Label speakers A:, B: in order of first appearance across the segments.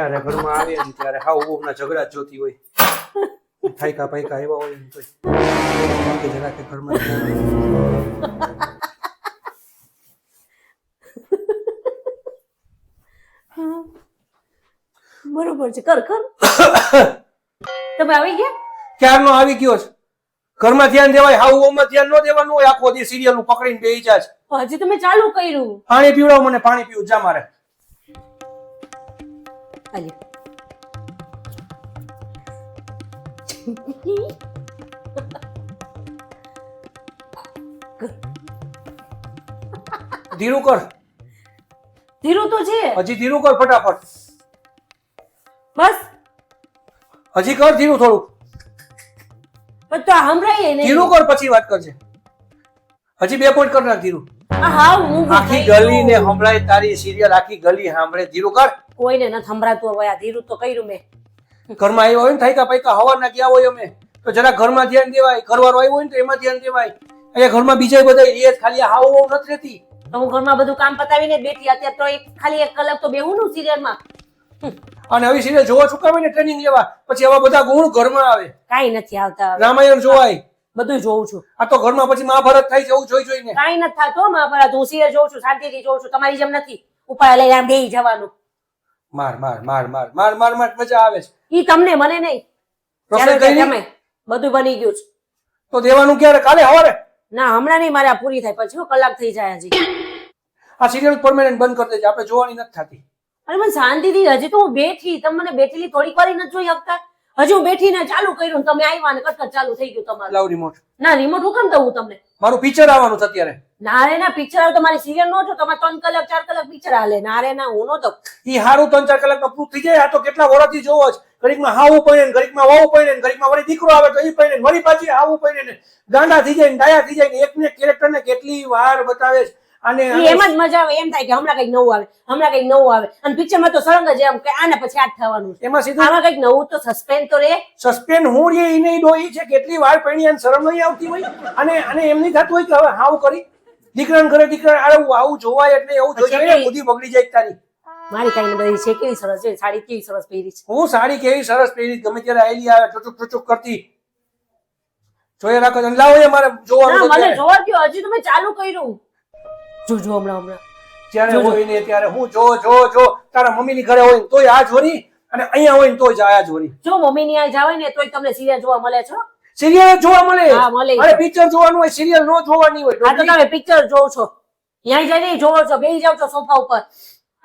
A: જ્યારે ઘરમાં આવે ને ત્યારે હાવ બહુના ઝઘડા જ જોતી હોય. થાયકા પાયકા એવા હોય ને તોય બાકી જરા કે ઘરમાં
B: બરોબર છે. કર કર. તમે આવી ગયા?
A: ક્યારનો આવી ગયો છે. ઘરમાં ધ્યાન દેવાય, હાવ ઓમાં ધ્યાન ન દેવાનું હોય. આખો દી સિરિયલ નું પકડીને બેહી જાય છે.
B: હજી તમે ચાલુ કર્યું.
A: પાણી પીવડાવ મને, પાણી પીવું જા મારે.
B: આલ્યો.
A: ધીરું કર,
B: ધીરું તો છે.
A: હજી ધીરું કર ફટાફટ.
B: બસ
A: હજી કર ધીરું થોડું.
B: પણ તો સંભળાય નહીં.
A: ધીરું કર પછી વાત કરજે. હજી 2 પોઈન્ટ કર નાખ ધીરું.
B: હા હું
A: આખી ગલી ને સંભળાય તારી સિરિયલ, આખી ગલી સાંભળે. ધીરું કર.
B: કોઈને ન સંભળાતું હવે. આ ધીરું તો કર્યું મેં.
A: ઘરમાં આવ્યા હોય ને થાયકા પાયકા હવારના ગયા હોય અમે તો જરા ઘરમાં ધ્યાન દેવાય. ઘરવાળો આવ્યો હોય ને તો એમાં ધ્યાન દેવાય. અહીંયા ઘરમાં બીજા બધા રેત ખાલી હાવ નથી રહેતી.
B: તો હું ઘરમાં બધું કામ પતાવીને બેઠી. અત્યારે તો ખાલી 1 કલાક તો બેહું નું સિરિયલમાં.
A: અને આવી સિરિયલ જોવા ચૂકાવે ને ટ્રેનિંગ લેવા, પછી આવા બધા ગુણ ઘરમાં આવે.
B: કાઈ નથી આવતા.
A: રામાયણ જોવાય,
B: બધું જોઉં છું.
A: આ તો ઘરમાં પછી મહાભારત થાય છે એવું જોઈ જોઈને.
B: કાઈ નથી થતું મહાભારત. હું સિરિયલ જોઉં છું, શાંતિથી જોઉં છું. તમારી જેમ નથી ઉપાય લઈને આમ બેહી જવાનું.
A: માર માર માર માર માર માર માર મજા આવે છે.
B: ઈ તમને મને નહીં.
A: રસોઈ કરી
B: તમે બધું બની ગયું છે.
A: તો દેવાનું ક્યારે? કાલે હવારે?
B: ના હમણાં નહીં. મારે આ પૂરી થાય પછી કલાક થઈ જાય હજી.
A: આ સિરિયલ પરમેનન્ટ બંધ કરી દેજે, આપણે જોવાની નથી થતી.
B: અરે મને શાંતિથી હજી તો હું બેઠી. તમે મને બેઠેલી થોડીક વાર નથી જોઈ શકતા? હજી હું બેઠીને ચાલુ કર્યું ને તમે આવ્યા ને કટકટ ચાલુ થઈ ગયું તમારું.
A: લાવ રિમોટ.
B: ના રિમોટ હું કેમ દઉં તમને?
A: મારું પિક્ચર આવવાનું છે અત્યારે.
B: ના રે ના પિક્ચર આવે તો મારી સિરિયલ નો જો. તમારે 3 કલાક 4 કલાક પિક્ચર હાલે. ના રે ના હું નો દઉં.
A: ઈ હારું 3-4 કલાકમાં પૂરું થઈ જાય. આ તો કેટલા વર્ષથી જોવો જ. ઘડીકમાં હાવું પડે ને, ઘડીકમાં વાવું પડે ને, ઘડીકમાં વળી દીકરો આવે તો ઈ પડે ને, વળી પાછી હાવું પડે ને, ગાંડા થઈ જાય ને, ડાયા થઈ જાય ને. એકને કેરેક્ટર ને કેટલી વાર બતાવે છે. અને
B: એમ જ મજા આવે. એમ થાય કે હમણાં કઈક નવું આવે, હમણાં કઈક નવું આવે. અને પિક્ચર માં તો સળંગ જ એમ કે આને પછી આ જ થવાનું છે.
A: એમાં સીધું
B: આમાં કઈક નવું તો સસ્પેન્સ તો રે.
A: સસ્પેન્સ હું રે ઈ નહીં ડોઈ છે. કેટલી વાર પૈણી અને શરમ નહીં આવતી હોય. અને એમ નહીં થતું હોય કે હવે હાવ કરી દીકરાને ઘરે દીકરા આવું જોવાય એટલે એવું જોઈએ બુદ્ધિ બગડી જાય તારી.
B: મારી કઈ બધી છે. કેવી સરસ છે સાડી, કેવી સરસ પહેરી છે.
A: હું સાડી કેવી સરસ પહેરી, ગમે ત્યારે આયલી આવે ટુચુક ટુચુક કરતી જોઈએ રાખો. લાવો એ મારે જોવાનું.
B: મને જોવા દો. હજી તમે ચાલુ કર્યું. જો જો હમણાં
A: જ્યારે હોય ને ત્યારે હું જો જો જો તારા મમ્મીની ઘરે હોય ને તોય આ જોરી, અને અહીંયા હોય ને તોય આ જોરી.
B: જો મમ્મી ની આ જાવે ને તોય તમને સિરિયલ જોવા મળે છે.
A: સિરિયલ જોવા મળે.
B: હા મળે.
A: અરે પિક્ચર જોવાનું હોય, સિરિયલ નો જોવાની હોય.
B: આ તો તમે પિક્ચર જોવો છો, ત્યાં જઈને જોવો છો, બેસી જાવ છો સોફા ઉપર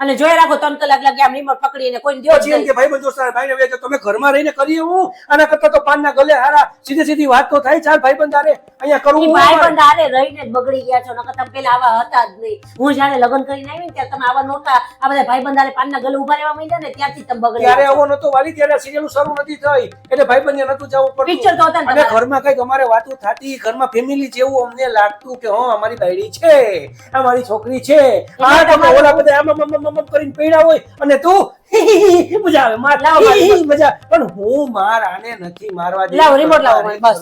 B: અને જોઈ રાખો 3 કલાક લાગે આમ રિમોટ પકડીને. કોઈ દો
A: પછી એમ કે ભાઈ બંધો સારા ભાઈને વેચો. તમે ઘરમાં રહીને કરીએ હું આના કરતા તો પાનના ગલે હારા સીધી સીધી વાત તો થાય. ચાલ ભાઈ બંધ આરે અહીંયા કરવું.
B: ભાઈ બંધ આરે રહીને જ બગડી ગયા છો. નકર તમે પેલા આવા હતા જ નહીં. હું જયારે લગ્ન કરીને આવી ને ત્યારે તમે આવા નહોતા. આ બધા ભાઈ બંધ આરે પાનના ગલે ઉભા રહેવા માંડ્યા ને ત્યારથી તમે બગડી
A: ત્યારે આવો નતો વાલી. ત્યારે સિરિયલ શરૂ નથી થઈ એટલે ભાઈ બંધ નતું જવું પડતું.
B: પિક્ચર તો હતા
A: અને ઘરમાં કઈક અમારે વાતો થતી. ઘરમાં ફેમિલી જેવું અમને લાગતું કે હા અમારી બાયડી છે, અમારી છોકરી છે. આ તમે ઓલા બધા આમ કરીને પૈડા હોય અને તું મજા આવે. મજા. પણ હું માર આને નથી મારવા દે.
B: લાવો રિમોટ લાવો. બસ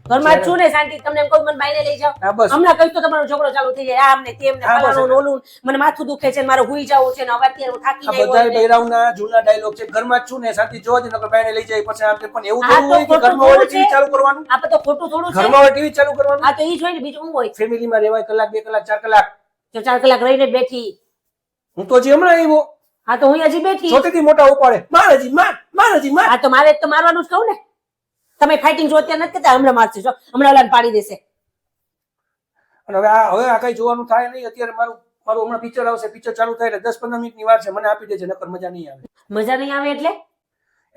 B: ઘરમાં છું ને શાંતિ. તમને એમ કહું મને બાઈને લઈ જાઓ. હમણાં કઈ તો તમારો ઝઘડો ચાલુ થઈ જાય. આમને તેમને ફલાણું ઓલું. મને માથું દુખે છે, મારે હુઈ જવું છે ને હવે અત્યારે હું થાકી ગઈ.
A: બધા બૈરાવના જૂના ડાયલોગ છે. ઘરમાં છું ને શાંતિ જોવા દે નકર બાઈને લઈ જાય પછી આમ. પણ એવું થોડું હોય કે ઘરમાં હોય ટીવી ચાલુ કરવાનું.
B: આ તો ખોટું થોડું છે.
A: ઘરમાં હોય ટીવી ચાલુ કરવાનું.
B: આ તો ઈ જોઈ ને બીજું હું હોય.
A: ફેમિલીમાં રહેવાય કલાક 2 કલાક 4 કલાક.
B: જો 4 કલાક રહીને બેઠી.
A: હું તો હજી હમણાં આવ્યો.
B: હા તો હું હજી બેઠી.
A: છોટેથી મોટા ઉપાડે માર હજી માર હજી માર.
B: હા તો મારે તો મારવાનું જ કહું ને. તમે ફાઇટિંગ જો અત્યારે નથી કરતા, હમણાં મારશે. જો હમણાં ઓલાને પાડી દેશે.
A: અને હવે આ કઈ જોવાનું થાય નહીં. અત્યારે મારું હમણાં પિક્ચર આવશે. પિક્ચર ચાલુ થાય એટલે 10-15 મિનિટની વાર છે. મને આપી દેજે નકર મજા નહીં આવે.
B: મજા નહીં આવે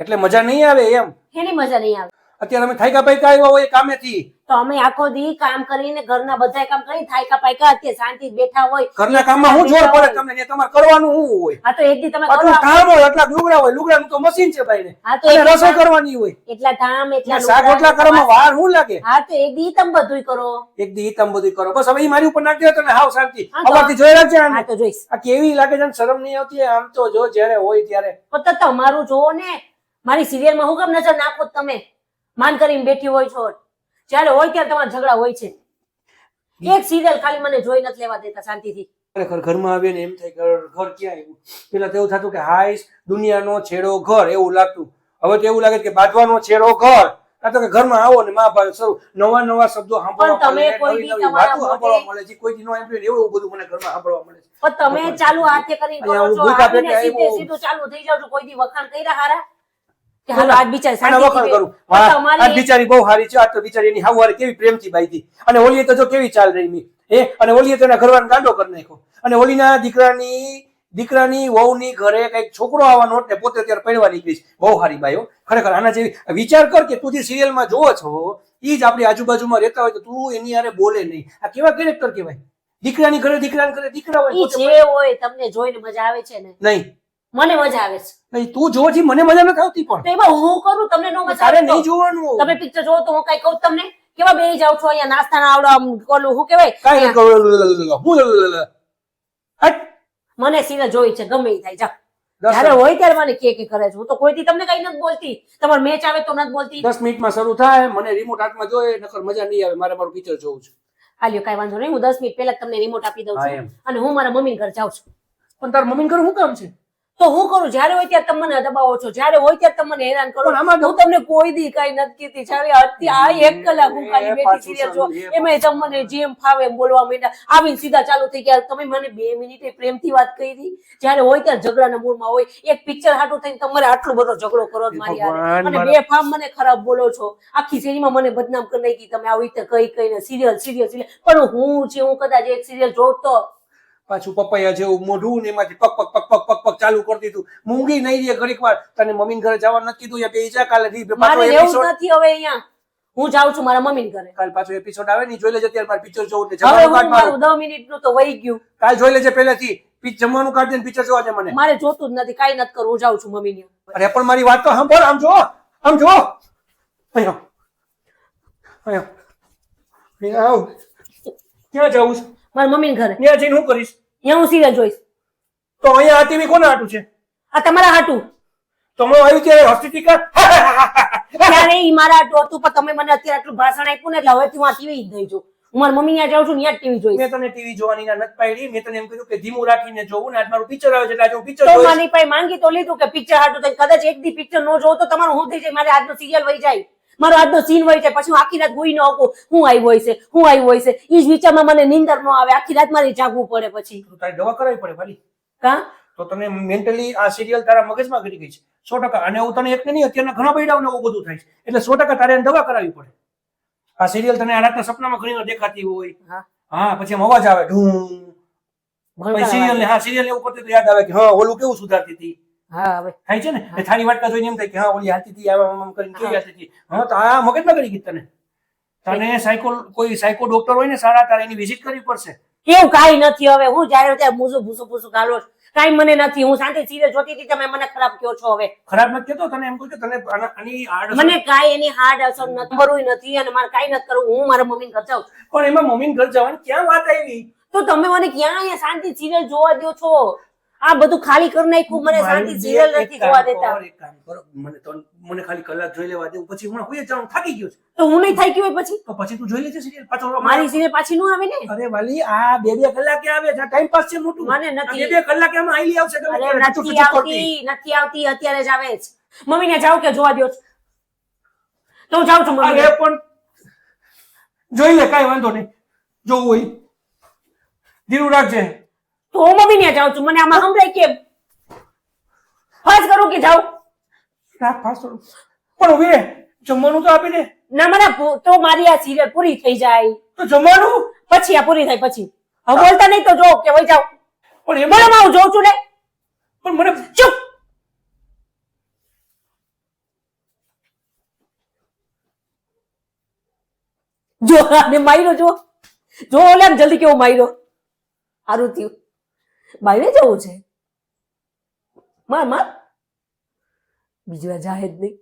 A: એટલે મજા નહીં આવે એમ.
B: એની મજા નહીં આવે.
A: અત્યારે અમે થાયકા પાયકા આવ્યા હોય કામેથી.
B: તો અમે આખો દી કામ કરીને ઘરના બધા કામ કરી થાયકા પાયકા અત્યારે શાંતિ બેઠા હોય.
A: ઘરના કામમાં હું જોર પડે તમને ને તમારે કરવાનું શું હોય?
B: આ તો એક દી તમે
A: આટલું કામ હોય, આટલા લુગડા હોય. લુગડાનું તો મશીન છે ભાઈ ને.
B: હા તો
A: અને રસોઈ કરવાની હોય.
B: એટલા ધામ એટલા
A: શાક રોટલા કરવામાં વાર શું લાગે?
B: હા તો એક દી તમે બધું કરો.
A: એક દી તમે બધું કરો. બસ હવે ઈ મારી ઉપર નાખી દે તને હાવ શાંતિ. અવારથી જોઈ રાખજે આને.
B: હા તો જોઈશ.
A: આ કેવી લાગે છે, શરમ નહીં આવતી આમ તો જો જ્યારે હોય ત્યારે.
B: તો તમારું જોવો ને. મારી સિરિયલમાં હું કેમ નજર નાખો તમે? માન કરીને બેઠી હોય છો. જ્યારે હોય ત્યારે તમારા ઝઘડા હોય છે. એક સિરિયલ ખાલી મને જોઈ નથી લેવા દેતા શાંતિથી.
A: ખરેખર ઘરમાં આવીને એમ થાય કે ઘર ક્યાં આવ્યું. પેલા તો એવું થતું કે હાઈસ દુનિયાનો છેડો ઘર એવું લાગતું. હવે તો એવું લાગે કે બાંધવાનો છેડો ઘર. આ તો કે ઘરમાં આવો ને મહાભારત શરૂ, નવા નવા શબ્દો સાંભળવા મળે, નવી નવી વાતો સાંભળવા મળે છે. કોઈ દી નો સાંભળ્યું એવું બધું મને ઘરમાં સાંભળવા મળે છે.
B: પણ તમે ચાલુ હાથે કરી કરો છો, આવીને સીધે સીધું ચાલુ થઈ જાવ છો. કોઈ દી વખાણ કર્યા હારા કે હાલો આજ બિચારી
A: વખાણ કરું, આ બિચારી બહુ સારી છે, આ તો બિચારી એની હાવવારે કેવી પ્રેમથી બાંધી, અને ઓલીએ તો જો કેવી ચાલ રહી મી અને ઓલીએ તો એના ઘરવાળાને ગાંડો કરી નાખ્યો, અને ઓલીના દીકરાની વહુની ઘરે કઈક છોકરો આવવાનો ને પોતે અત્યારે પડવા નીકળી છે. બહુ સારી બાઈઓ ખરેખર. આના જેવી વિચાર કર કે તું જે સિરિયલમાં જોવો છો ઈ જ આપણી આજુબાજુમાં રહેતા હોય તો તું એની હારે બોલે નહીં. આ કેવા કેરેક્ટર કહેવાય? દીકરાની ઘરે દીકરા હોય,
B: જે હોય તમને જોઈને મજા આવે છે ને?
A: નહીં,
B: મને મજા આવે છે.
A: નહીં તું જોવો છી, મને મજા નથી આવતી. પણ
B: એમાં હું કરું તમને નો મજા
A: તારે
B: આવે
A: નહીં જોવાનું.
B: તમે પિક્ચર જોવો તો હું કઈ કહું તમને? કેવા બેહી જાવ છો અહીંયા નાસ્તાના આવડા ઓલું શું કહેવાય?
A: કાઈ
B: મને સિરિયલ જોઈ છે, ગમે ઈ થાય. જાવ જયારે હોય ત્યારે મને કે કરે છે. હું તો કોઈથી તમને કઈ નથી બોલતી. તમારો મેચ આવે તો નથી બોલતી.
A: 10 મિનિટમાં શરૂ થાય, મને રિમોટ હાથમાં જોઈએ, નકર મજા નહીં આવે. મારે મારું પિક્ચર જોવું છે.
B: હાલ્યો કઈ વાંધો નહીં, હું 10 મિનિટ પહેલા તમને રિમોટ આપી દઉં છું અને હું મારા મમ્મી ઘર જાઉં છું.
A: પણ તાર મમ્મી ઘર શું કામ છે?
B: તો હું કરું? જયારે હોય ત્યારે તમે મને દબાવો છો, જયારે હોય ત્યારે તમે મને હેરાન કરો. હું તમને કોઈ દી કઈ નથી કીધી. જયારે આ 1 કલાક હું ખાલી બેઠી સિરિયલ જો, એમાં તમને જેમ ફાવે એમ બોલવા માંડ્યા, આવીને સીધા ચાલુ થઈ ગયા. તમે મને 2 મિનિટે પ્રેમથી વાત કરી. જયારે હોય ત્યારે ઝઘડાના મૂડમાં હોય. એક પિક્ચર હાટું થઈને તમારે આટલો બધો ઝઘડો કરો મારી હારે, અને બેફામ મને ખરાબ બોલો છો. આખી શેરીમાં મને બદનામ કરી નાખી તમે આવી રીતે કઈને સિરિયલ. પણ હું છે, હું કદાચ એક સિરિયલ જોતો
A: પાછું પપૈયા જેવું મોઢું ને એમાંથી પક પક પક પક પક પક ચાલુ કરી દીધું. મૂંગી નહીં રહે ઘડીક વાર. તને મમ્મી ઘરે જવાનું નથી કીધું? યા બે જા કાલે
B: મારે એવું નથી હવે અહીંયા. હું જાઉં છું મારા મમ્મી ઘરે.
A: કાલ પાછો એપિસોડ આવે ને જોઈ લેજે. ત્યારે મારે પિક્ચર જોવું એટલે
B: હવે હું મારું 10 મિનિટનું તો વહી ગયું.
A: કાલ જોઈ લેજે પહેલેથી. જમવાનું કાઢ દે ને પિક્ચર જોવા દે મને.
B: મારે જોતું જ નથી, કાઈ નથી કરવું. હું જાઉં છું મમ્મી ને.
A: અરે પણ મારી વાત તો સાંભળ. આમ જો, આમ જો. અહીંયા અહીંયા આવ. ક્યાં જાઉં છું?
B: મારા મમ્મી ઘરે.
A: ત્યાં જઈને શું કરીશ?
B: ત્યાં હું સિરિયલ જોઈશ.
A: તો અહીંયા આ ટીવી કોના હાટું છે?
B: આ તમારા હાટું.
A: તમે આવ્યું ત્યારે હસતી ટીકા
B: ત્યારે ઈ મારા હાટું હતું, પણ તમે મને અત્યારે આટલું ભાષણ આપ્યું ને એટલે હવેથી હું આ ટીવી જ નહીં જોઉં. હું મારા મમ્મી ત્યાં જાઉં છું, ત્યાં ટીવી જોઈશ.
A: મેં તને ટીવી જોવાની ના નથી પાડી. મેં તને એમ કીધું કે ધીમું રાખીને જોવું ને આજ મારું પિક્ચર આવે છે એટલે આજે હું પિક્ચર
B: તો
A: જોઈશ.
B: મારી પાસે માંગી તો લીધું કે પિક્ચર હાટું તો કદાચ એક દી પિક્ચર નો જોઉં તો તમારું શું થઈ જાય? મારે આજનો સિરિયલ વહી જાય, મારો આજનો સીન વહી જાય. પછી હું આખી રાત હુઈ ન શકું. હું આવ્યો છે, હું આવ્યો છે. ઈ જ વિચારમાં મને નીંદર ન આવે. આખી રાત મારે જાગવું પડે. પછી
A: તારી દવા કરાવી પડે ભાઈ.
B: કા
A: તો તને મેન્ટલી આ સિરિયલ તારા મગજમાં ઘડી ગઈ છે 100%. અને હું તને એક નહીં, અત્યારના ઘણા બૈડાઓને એવું બધું થાય છે. એટલે 100% તારે એને દવા કરાવવી પડે. આ સિરિયલ તને આ રાતના સપનામાં ઘણી વાર દેખાતી હોય. હા પછી એમ અવાજ આવે ઢૂં. પછી સિરિયલ ને સિરિયલ એવું કરતી તો યાદ આવે કે હા ઓલું કેવું સુધારતી હતી.
B: હા હવે
A: થાય છે ને એ થાળી વાટકા જોઈને એમ થાય કે હા ઓલી હાલતી હતી આમ કરીને કેવી હાલતી હતી. હા તો આ મગજમાં ઘડી ગઈ તને. તને કોઈ સાયકો ડોક્ટર હોય ને સારા, તારે એની વિઝિટ કરવી પડશે.
B: એવું કાઈ નથી. હવે હું જયારે ત્યારે ભૂસું ગાલો કાઈ મને નથી. હું શાંતિ સિરિયલ જોતી હતી, તમે મને ખરાબ કહો છો. હવે
A: ખરાબ નથી કહેતો, તને એમ કહું કે તને આની આડ
B: મને કાઈ એની હાર્ડ અસર નથી, મરું નથી અને મારે કાઈ નથી કરવું. હું મારા મમ્મી ઘર જાઉં.
A: પણ એમાં મમ્મી ઘર જવાની ક્યાં વાત આવી?
B: તો તમે મને ક્યાં અહીંયા શાંતિ સિરિયલ જોવા દો છો? આ બધું ખાલી કરી નાખ્યું. મને શાંતિ સિરિયલ નથી જોવા દેતા.
A: એક કામ કરો, મને ખાલી કલાક જોઈ લેવા દે. પછી હું હુઈ જાઉં, થાકી ગયો છું.
B: તો હું નહીં થઈ ગયું પછી?
A: તો પછી તું જોઈ લેજે સિરિયલ પાછો.
B: મારી સિરિયલ પાછી નું આવે ને?
A: અરે વાલી આ 2 કલાકે આવે છે, ટાઈમ પાસ છે મોટું.
B: મને નથી.
A: 2 કલાકે આમાં આઈલી આવશે.
B: નથી આવતી, અત્યારે જ આવે છે. મમ્મી ને જાવ કે જોવા દો છો? તો હું જાઉં છું મમ્મી.
A: અરે પણ જોઈ લે, કાઈ વાંધો નહીં. જોવું હોય ધીરું રાખજે.
B: તો હું મમ્મી ને જાઉં છું. મને આમાં સંભળાય કેમ? ફાસ કરું કે જાઉં?
A: રાખ ફાસ કરું. પણ ઉભી રે, જમવાનું તો આપી દે.
B: ના મને તો મારી આ સિરિયલ પૂરી થઈ જાય
A: તો જમવાનું
B: પછી આ પૂરી થાય પછી. હવે બોલતા નહીં તો જો કે વઈ જાવ.
A: પણ
B: એમાં હું જોઉં છું ને.
A: પણ મને
B: ચૂપ. જો અને માયરો જો ઓલે આમ જલ્દી કેવો માયરો. સારું થયું બાયરે જવું છે. માર બીજી વાર જાહેર નહીં.